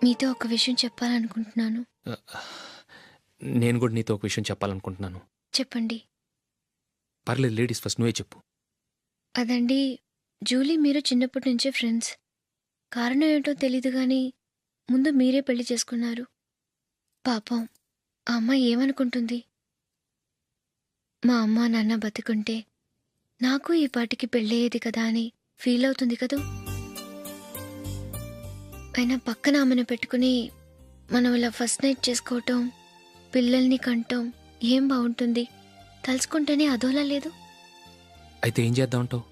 మీతో ఒక విషయం చెప్పాలనుకుంటున్నాను. నేను కూడా నీతో ఒక విషయం చెప్పాలనుకుంటున్నాను. చెప్పండి. పర్లేదు, లేడీస్ ఫస్ట్, నువ్వే చెప్పు. అదండి, జూలీ మీరు చిన్నప్పటి నుంచే ఫ్రెండ్స్. కారణం ఏంటో తెలీదు గాని ముందు మీరే పెళ్లి చేసుకున్నారు. పాపం ఆ అమ్మాయి ఏమనుకుంటుంది? మా అమ్మ నాన్న బతికుంటే నాకు ఈ పాటికి పెళ్ళయ్యేది కదా అని ఫీల్ అవుతుంది కదూ. అయినా పక్కన ఆమెను పెట్టుకుని మనం ఇలా ఫస్ట్ నైట్ చేసుకోవటం, పిల్లల్ని కంటాం ఏం బాగుంటుంది? తలుచుకుంటేనే అదోలా లేదు. అయితే ఏం చేద్దామంటావు?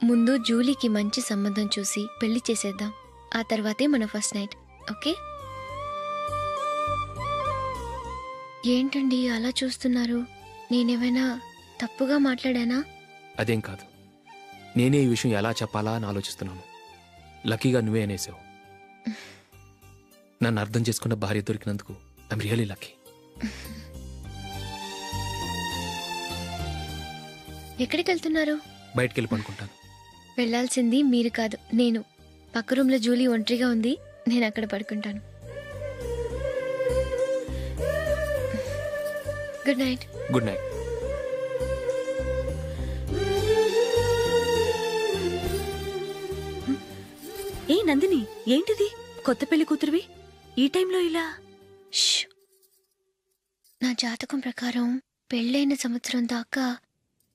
ముందు జూలీకి మంచి సంబంధం చూసి పెళ్లి చేసేద్దాం. ఆ తర్వాతే మన ఫస్ట్ నైట్. ఓకే? ఏంటండి అలా చూస్తున్నారు? నేనేమైనా తప్పుగా మాట్లాడానా? అదేం కాదు, నేనే ఈ విషయం ఎలా చెప్పాలా అని ఆలోచిస్తున్నాను. లక్కీగా నువ్వే అనేసావు. నన్ను అర్థం చేసుకున్న భార్య దొరికినందుకు ఐఎమ్ రియలీ లక్కీ. ఎక్కడికి వెళ్తున్నారు? బయటికి వెళ్ళి పనుకుంటాను. వెళ్లాల్సింది మీరు కాదు, నేను. పక్క రూమ్లో జూలీ ఒంటరిగా ఉంది, నేను అక్కడ పడుకుంటాను. Good night. Good night. ఏ నందిని, ఏంటిది? కొత్త పెళ్లి కూతురువి ఈ టైంలో ఇలా? ష్! నా జాతకం ప్రకారం పెళ్ళైన సంవత్సరం దాకా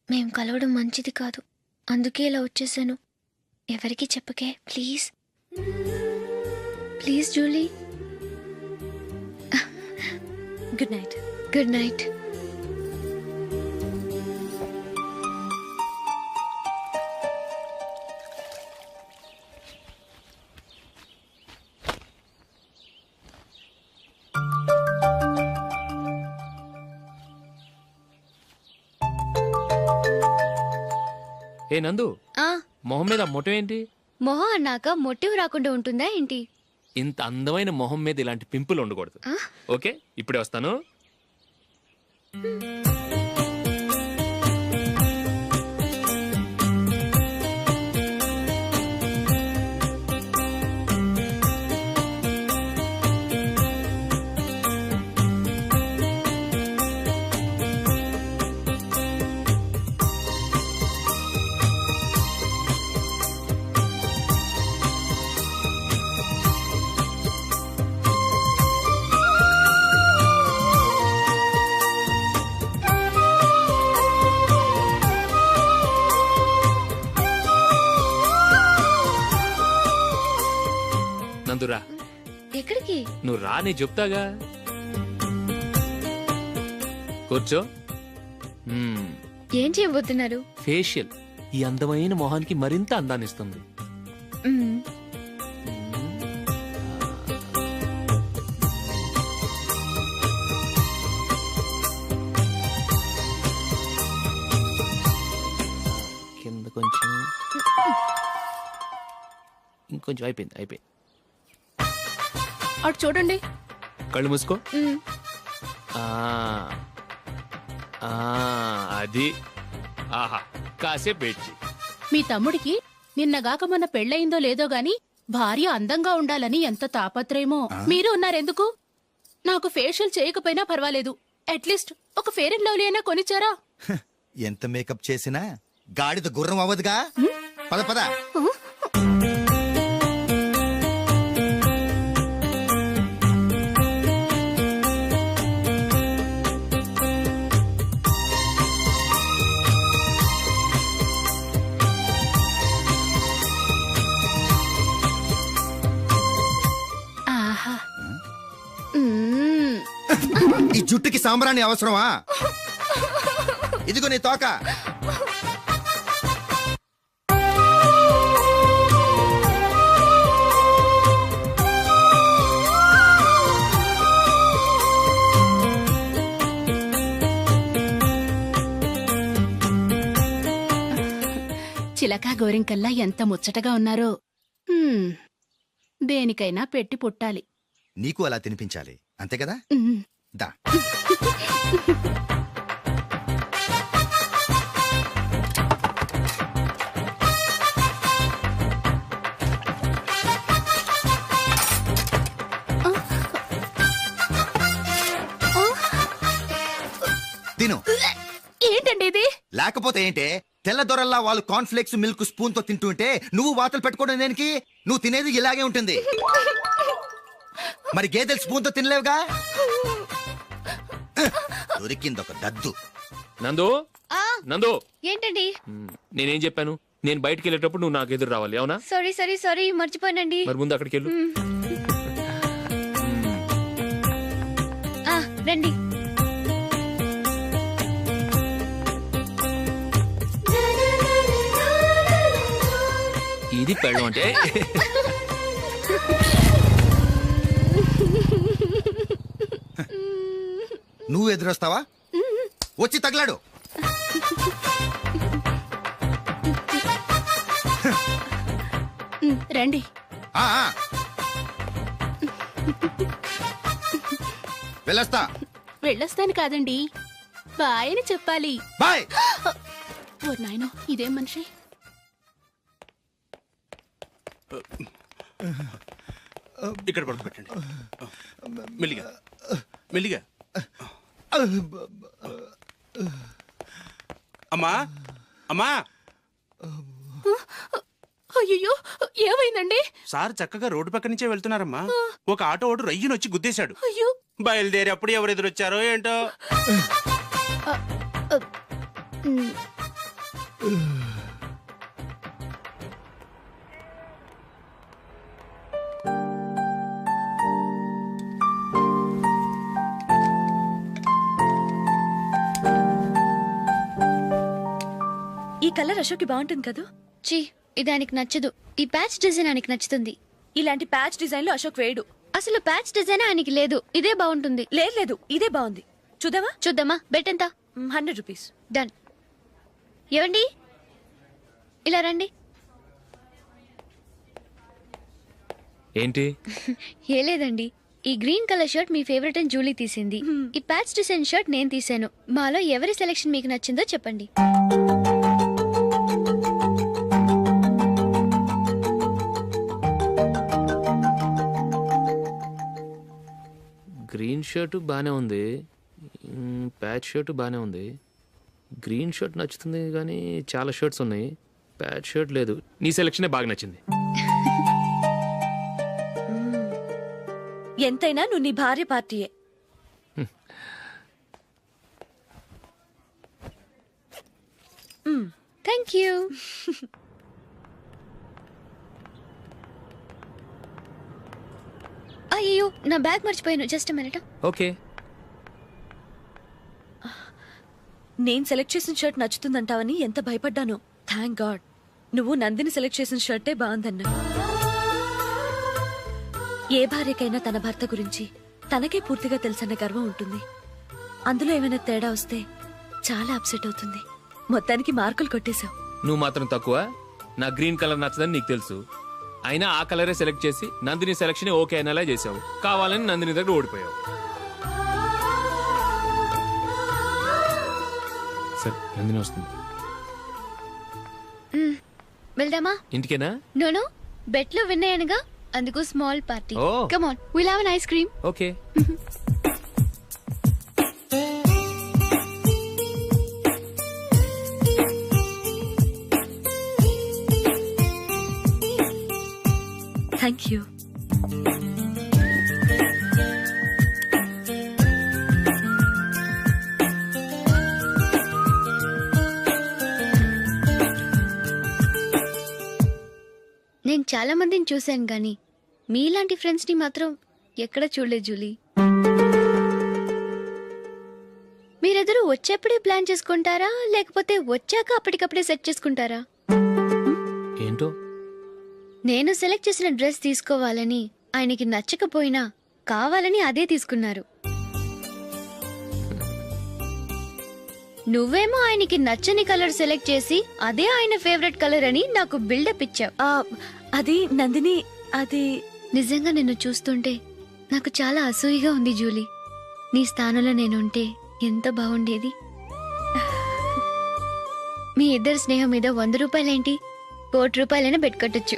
మేం కలవడం మంచిది కాదు. అందుకే ఇలా వచ్చేసాను. ఎవరికి చెప్పకే please. Please Julie. Good night. Good night. ఏ నందు, ఆ మొహం మీద మొట్టం ఏంటి? మొహం అన్నాక మొటివ్ రాకుండా ఉంటుందా ఏంటి? ఇంత అందమైన మొహం మీద ఇలాంటి పింపుల్ ఉండకూడదు. ఆ? ఓకే, ఇప్పుడే వస్తాను. నందురా, ఎక్కడికి? నువ్వు రా, నేను చెప్తాగా. కూర్చో. ఏం చేయబోతున్నారు? ఫేషియల్ ఈ అందమైన మొహానికి మరింత అందాన్ని ఇస్తుంది. మ్మ్. కింద కొంచెం, ఇంకొంచెం. అయిపోయింది. అటు చూడండి. కళ్ళు మూసుకో. మ్మ్. ఆ, ఆ, అది. ఆహా, కాసేపు వెయిట్ చెయ్. మీ తమ్ముడికి నిన్నగాక మొన్న పెళ్ళయిందో లేదో గాని భార్య అందంగా ఉండాలని ఎంత తాపత్రయమో. మీరు ఉన్నారెందుకు? నాకు ఫేషియల్ చేయకపోయినా పర్వాలేదు, అట్లీస్ట్ ఒక ఫేర్ అండ్ లవ్లీ అయినా కొనిచ్చారా? ఎంత మేకప్ చేసినా గాడిద గుర్రం అవ్వదుగా. పద పద. ఆహా. మ్మ్. ఈ జుట్టుకి సాంబ్రాణి అవసరమా? ఇదిగో నీ తోక. చిలకా గోరింకల్లా ఎంత ముచ్చటగా ఉన్నారో. దేనికైనా పెట్టి పుట్టాలి. నీకు అలా తినిపించాలి, అంతే కదా? మ్మ్. దా. తిను. ఏంటండి ఇది? లేకపోతే ఏంటే, తెల్లదొరల్లా వాళ్ళు కార్న్ఫ్లేక్స్ మిల్క్ స్పూన్ తో తింటుంటే నువ్వు వాతలు పెట్టుకోవడం దేనికి? నువ్వు తినేది ఇలాగే ఉంటుంది. మరి గేదెలు స్పూన్ తో తినలేవుగా. దొరికింది ఒక దద్దు. నందు ఆ, నందు ఏంటండి? నేనేం చెప్పాను? నేను బయటికి వెళ్ళేటప్పుడు నువ్వు నాకు ఎదురు రావాలి, అవునా? సారీ మర్చిపోయానండి. మరి ముందు అక్కడికి వెళ్ళు. ఆ, రండి. ఇది పెళ్ళం అంటే. నువ్వు ఎదురొస్తావా? వచ్చి తగలాడు. రండి. ఆ, ఆ. వెళ్ళొస్తా. వెళ్ళొస్తాను కాదండి, బాయ్ అని చెప్పాలి. బాయ్. ఓ నాయనో, ఇదేం మనిషి? ఇక్కడ పడుకోబెట్టండి. మెల్లిగా మెల్లిగా. అమ్మా అమ్మా, అయ్యో, ఏమైందండి? సార్ చక్కగా రోడ్డు పక్క నుంచే వెళ్తున్నారమ్మా. ఒక ఆటో ఓడు రయ్యనొచ్చి గుద్దేశాడు. అయ్యో. బయలుదేరి అప్పుడు ఎవరు ఎదురొచ్చారో ఏంటో. ఉమ్, ఈ కలర్ అశోక్కి బాగుంటుంది కదా. చి, ఇది ఆయనకి నచ్చదు. ఈ ప్యాచ్ డిజైన్ ఆయనకి నచ్చుతుంది. ఇలాంటి ప్యాచ్ డిజైన్ లో అశోక్ వేయడు. అసలు ప్యాచ్ డిజైన్ ఆయనకి లేదు. ఇదే బాగుంటుంది. లేదు, ఇదే బాగుంది. చూద్దామా? చూద్దామా? బెట్ ఎంత? 100 రూపీస్. డన్. ఏవండి, ఇలా రండి. ఏంటి? ఏ లేదండి, ఈ గ్రీన్ కలర్ షర్ట్ మీ ఫేవరెట్ అని జూలీ తీసింది. ఈ ప్యాచ్ డిజైన్ షర్ట్ నేను తీసాను. మాలో ఎవరి సెలెక్షన్ మీకు నచ్చిందో చెప్పండి. గ్రీన్ షర్ట్ బానే ఉంది, ప్యాచ్ షర్ట్ బానే ఉంది. గ్రీన్ షర్ట్ నచ్చుతుంది కానీ చాలా షర్ట్స్ ఉన్నాయి, ప్యాచ్ షర్ట్ లేదు. నీ సెలెక్షనే బాగా నచ్చింది. ఎంతైనా నువ్వు నీ భార్య పార్టీయే. Thank you. అయ్యో, నా బ్యాగ్ మర్చిపోయాను. Just minute. ఓకే. నేను సెలెక్ట్ చేసిన షర్ట్ నచ్చుతుందంటావని ఎంత భయపడ్డానో. థ్యాంక్ గాడ్ నువ్వు నందిని సెలెక్ట్ చేసిన షర్టే బాగుందన్నా. ఏ భార్యకైనా తన భర్త గురించి తనకే పూర్తిగా తెలుసన్న గర్వం ఉంటుంది. అందులో ఏమైనా తేడా వస్తే చాలా అప్సెట్ అవుతుంది. మొత్తానికి మార్కులు కొట్టేశావు. నువ్వు మాత్రం తక్కువ. నా గ్రీన్ కలర్ నచ్చదని నీకు తెలుసు, అయినా ఆ కలరే సెలెక్ట్ చేసి నందిని సెలెక్షన్ ఓకే అయినలా చేసావు. కావాలని నందిని దగ్గర ఓడిపోయావు. సరే, నందిని వస్తుంది. వెళ్దామా? ఇంటికేనా? నోను, బెట్లో విన్ అయ్యానుగా, అందుకు small party. Oh. Come on, will have an ice cream. Okay. Thank you. నేను చాలా మందిని చూశాను గాని మీలాంటి ఫ్రెండ్స్ ని మాత్రం ఎక్కడ చూడలేదు జూలీ. మీరెదరూ వచ్చేప్పుడే ప్లాన్ చేసుకుంటారా, లేకపోతే వచ్చాక అప్పటికప్పుడే సెట్ చేసుకుంటారా? ఏంటో? నేను సెలెక్ట్ చేసిన డ్రెస్ తీసుకోవాలని ఆయనకి నచ్చకపోయినా కావాలని అదే తీసుకున్నారు. నువ్వేమో ఆయనకి నచ్చని కలర్ సెలెక్ట్ చేసి అదే ఆయన ఫేవరెట్ కలర్ అని నాకు బిల్డప్ ఇచ్చావు. అది నందిని, అది నిజంగా నిన్ను చూస్తుంటే నాకు చాలా అసూయగా ఉంది జూలీ. నీ స్థానంలో నేనుంటే ఎంత బాగుండేది. మీ ఇద్దరు స్నేహం మీద 100 రూపాయలేంటి, 1 కోటి రూపాయలైనా పెట్టుకట్టచ్చు.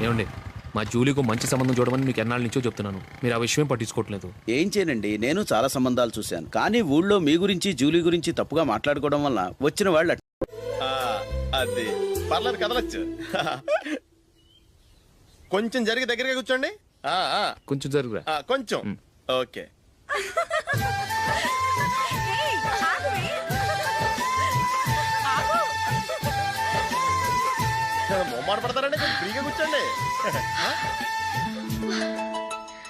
ఏమండి, మా జూలీకు మంచి సంబంధం చూడమని మీకు ఎన్నాళ్ళ నుంచో చెప్తున్నాను, మీరు ఆ విషయం పట్టించుకోవట్లేదు. ఏం చేయనండి, నేను చాలా సంబంధాలు చూశాను. కానీ ఊళ్ళో మీ గురించి జూలీ గురించి తప్పుగా మాట్లాడుకోవడం వల్ల వచ్చిన వాళ్ళు అది పర్లేదు, కదలొచ్చు. కొంచెం జరిగి దగ్గరగా కూర్చోండి. కొంచెం జరుగురా. కొంచెం ఓకే. మొమ్మాట పడతారండి, కొంచెం ఫ్రీగా కూర్చోండి.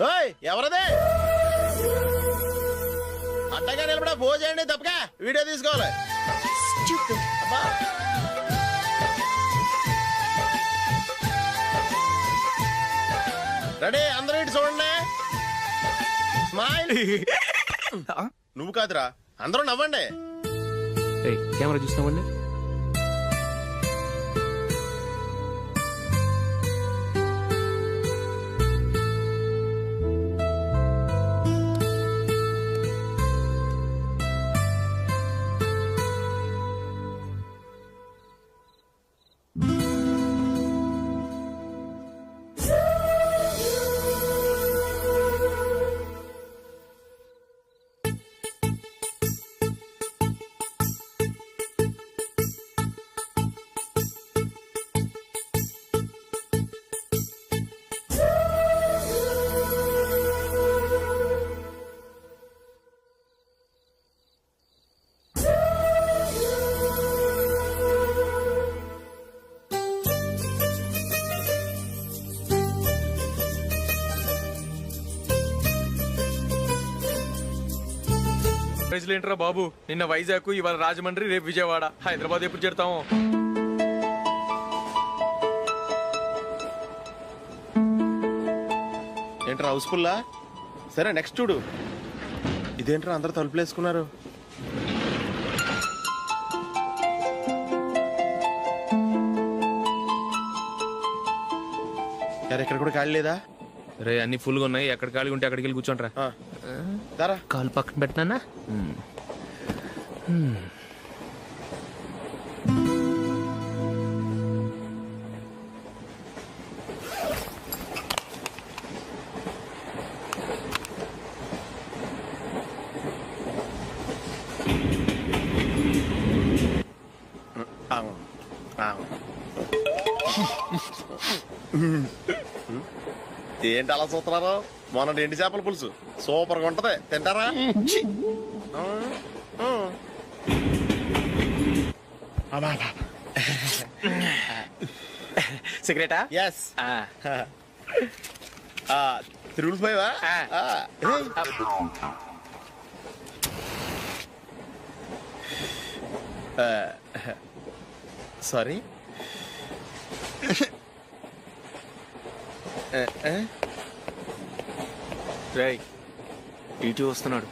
ఓయ్, ఎవరదే అట్టగా నిలబడా భోజేయండి, తప్పగా వీడియో తీసుకోవాలి. అబ్బా. రెడీ, అందరూ ఇటు చూడండి. స్మైల్. నువ్వు కాదురా, అందరూ నవ్వండి. ఏయ్, కెమెరా చూస్తున్నామండి. ఏంట్రా బాబు, నిన్న వైజాగ్, ఇవాళ రాజమండ్రి, రేపు విజయవాడ, హైదరాబాద్ ఎప్పుడు చేరుతాము? ఏంట్రా హౌస్ఫుల్లా? సరే నెక్స్ట్ చూడు. ఇదేంట్రా అందరు తలుపులు వేసుకున్నారు? ఎక్కడ కూడా ఖాళీ లేదా? రే, అన్ని ఫుల్గా ఉన్నాయి, ఎక్కడ ఖాళీ ఉంటే అక్కడికి వెళ్ళి కూర్చోండిరా. దారా కాలు పక్కన పెట్టినా. ఏంటి అలా చూస్తున్నారు? మొన్న ఎండి చేపల పులుసు సూపర్ గా ఉంటది, తింటారా? సిగరెటా? ఎస్. తిరుగులు పోయావా? సారీ. రేయ్, ఇటు వస్తున్నాడు.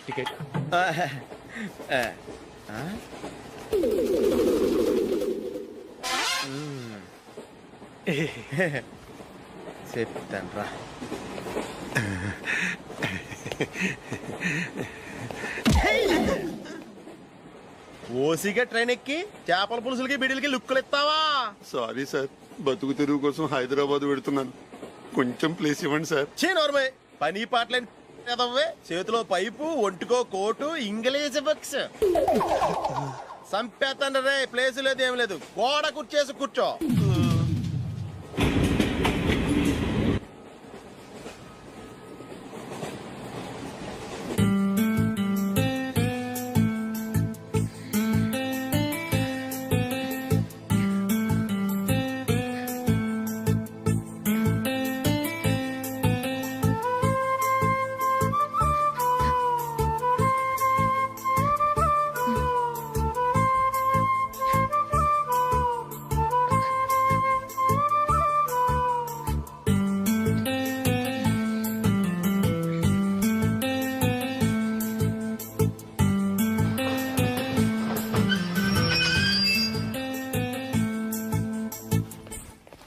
టికెట్. చెప్తాను రా. ఓసిగా ట్రైన్ ఎక్కి చేపల పులుసులకి బిడిలకి లుక్కులు ఇస్తావా? సారీ సార్, బతుకు తెరువు కోసం హైదరాబాద్ పెడుతున్నాను, కొంచెం ప్లేస్ ఇవ్వండి సార్. నోర్మే, పని పాటలేని కదవ్వే. చేతిలో పైపు, ఒంటికో కోటు, ఇంగ్లీష్ బుక్స్. సంపేతండ్రి రే, ప్లేస్ లేదు ఏం లేదు, గోడ కుర్చేసి కూర్చో.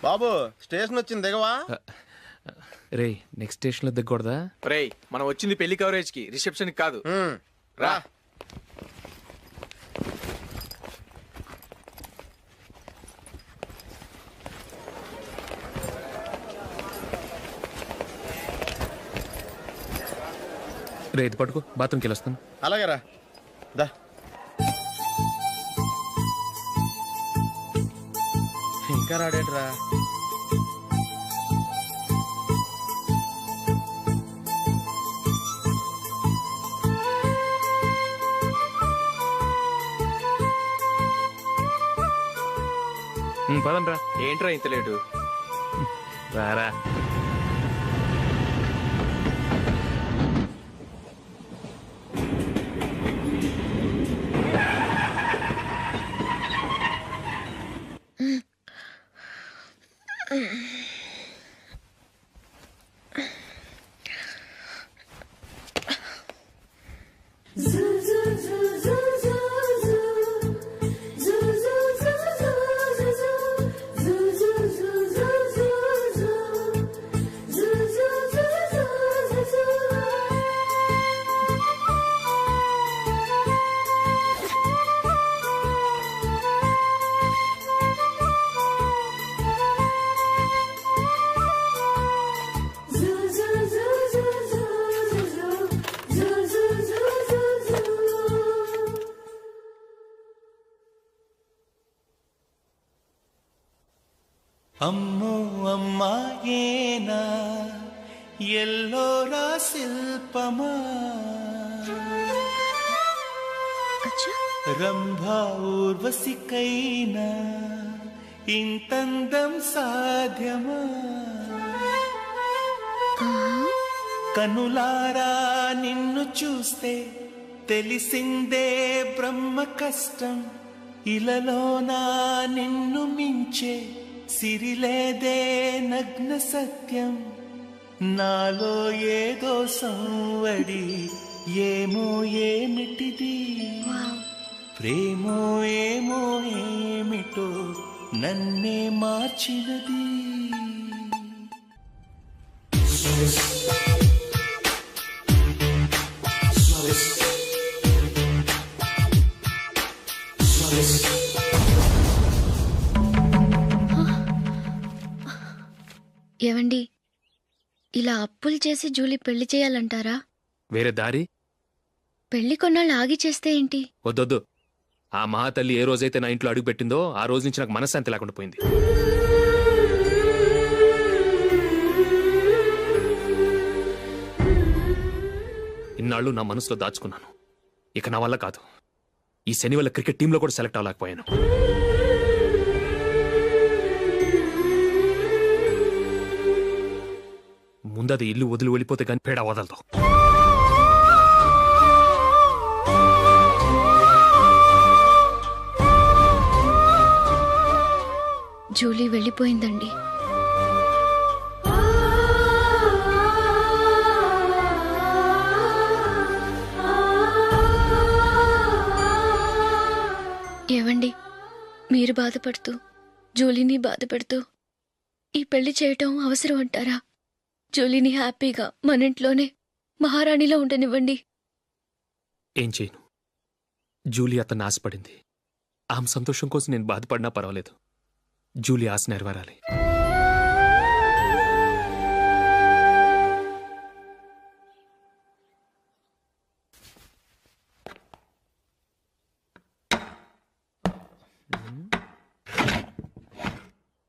బాబు, స్టేషన్ వచ్చింది, దిగవా? రే, నెక్స్ట్ స్టేషన్ లో దిగకూడదా? రేయ్, మనం వచ్చింది పెళ్లి కవరేజ్ కి, రిసెప్షన్ కాదు. రా. రేది పట్టుకో, బాత్రూమ్కి వెళ్ళొస్తాను. అలాగే రా దా. ఇంకా రాడేట్రా? పదండ్రా. ఏంట్రా ఇంత లేటు? రారా. అమ్మో అమ్మాయేనా ఎల్లోరా శిల్పమా రంభా ఊర్వశికైనా ఇంతందం సాధ్యమా కనులారా నిన్ను చూస్తే తెలిసిందే బ్రహ్మ కష్టం ఇలలోనా నిన్ను మించే సిరిలేదే నగ్న సత్యం నాలో ఏదో సంవడి ఏమో ఏమిటిది ప్రేమో ఏమో ఏమిటో నన్నే మార్చినది ఏవండి, ఇలా అప్పులు చేసి జూలీ పెళ్లి చేయాలంటారా? వేరే దారి? పెళ్లి కొన్నాళ్ళు ఆగి చేస్తే ఏంటి? వద్దొద్దు. ఆ మహాతల్లి ఏ రోజైతే నా ఇంట్లో అడుగు పెట్టిందో ఆ రోజు నుంచి నాకు మనశ్శాంతి లేకుండా పోయింది. ఇన్నాళ్ళు నా మనసులో దాచుకున్నాను. ఇక నా వల్ల కాదు. ఈ శని వల్ల క్రికెట్ టీంలో కూడా సెలెక్ట్ అవ్వలేకపోయాను. ముందది ఇల్లు వదిలి వెళ్ళిపోతే కానీ పేడ వదలదు. జూలీ వెళ్ళిపోయిందండి. ఏవండి, మీరు బాధపడుతూ జూలీని బాధపెడుతూ ఈ పెళ్లి చేయటం అవసరం అంటారా? జూలీని హ్యాపీగా మన ఇంట్లోనే మహారాణిలో ఉండనివ్వండి. ఏం చేయను? జూలీ అతన్ని ఆశపడింది. ఆమె సంతోషం కోసం నేను బాధపడినా పర్వాలేదు. జూలీ ఆశ నెరవేరాలి.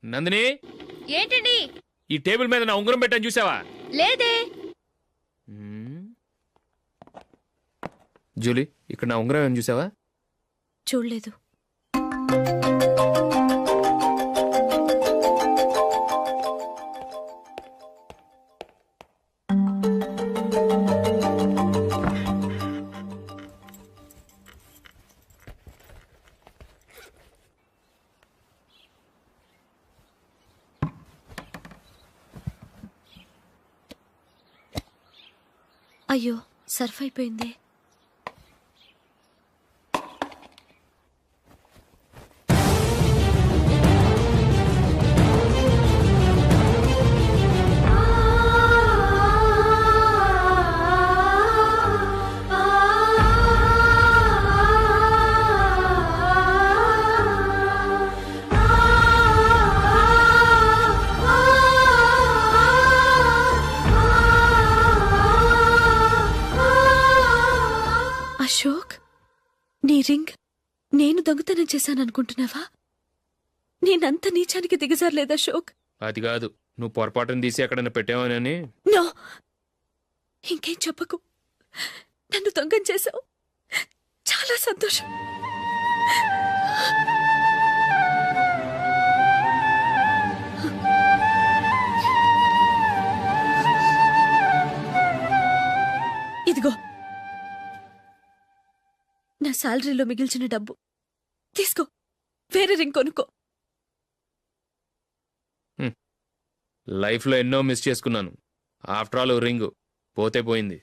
నందిని, ఏంటండి? ఈ టేబుల్ మీద నా ఉంగరం పెట్టని చూసావా? లేదే. జూలీ, ఇక్కడ నా ఉంగరం ఏమని చూసావా? చూడలేదు. అయ్యో, సర్ఫ్ అయిపోయింది. నేను దొంగతనం చేశాననుకుంటున్నావా? నేనంత నీచానికి దిగజారలేదా అశోక్? అది కాదు, నువ్వు పొరపాటును తీసి ఎక్కడైనా పెట్టావని. నో, ఇంకేం చెప్పకు. నన్ను దొంగం చేశావు. చాలా సంతోషం. ఇదిగో నా శాలరీలో మిగిల్చిన డబ్బు తీసుకో. వేరే రింగ్ కొనుక్కో. లైఫ్లో ఎన్నో మిస్ చేసుకున్నాను. ఆఫ్టర్ ఆల్ రింగ్ పోతే పోయింది.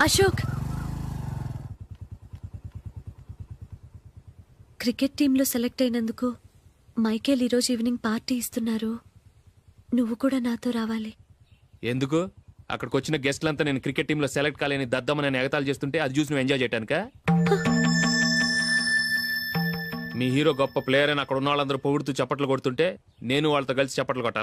అశోక్, క్రికెట్ టీంలో సెలెక్ట్ అయినందుకు మైకేల్ ఈరోజు ఈవినింగ్ పార్టీ ఇస్తున్నారు. నువ్వు కూడా నాతో రావాలి. ఎందుకు? అక్కడికి వచ్చిన గెస్ట్లంతా నేను క్రికెట్ టీంలో సెలెక్ట్ కాలేని దద్దమని ఎగతాలు చేస్తుంటే అది చూసి నువ్వు ఎంజాయ్ చేయటానికా? మీ హీరో గొప్ప ప్లేయర్ అని అక్కడ ఉన్న వాళ్ళందరూ పొగుడుతూ చప్పట్లు కొడుతుంటే నేను వాళ్ళతో కలిసి చప్పట్లు కొట్టాలి.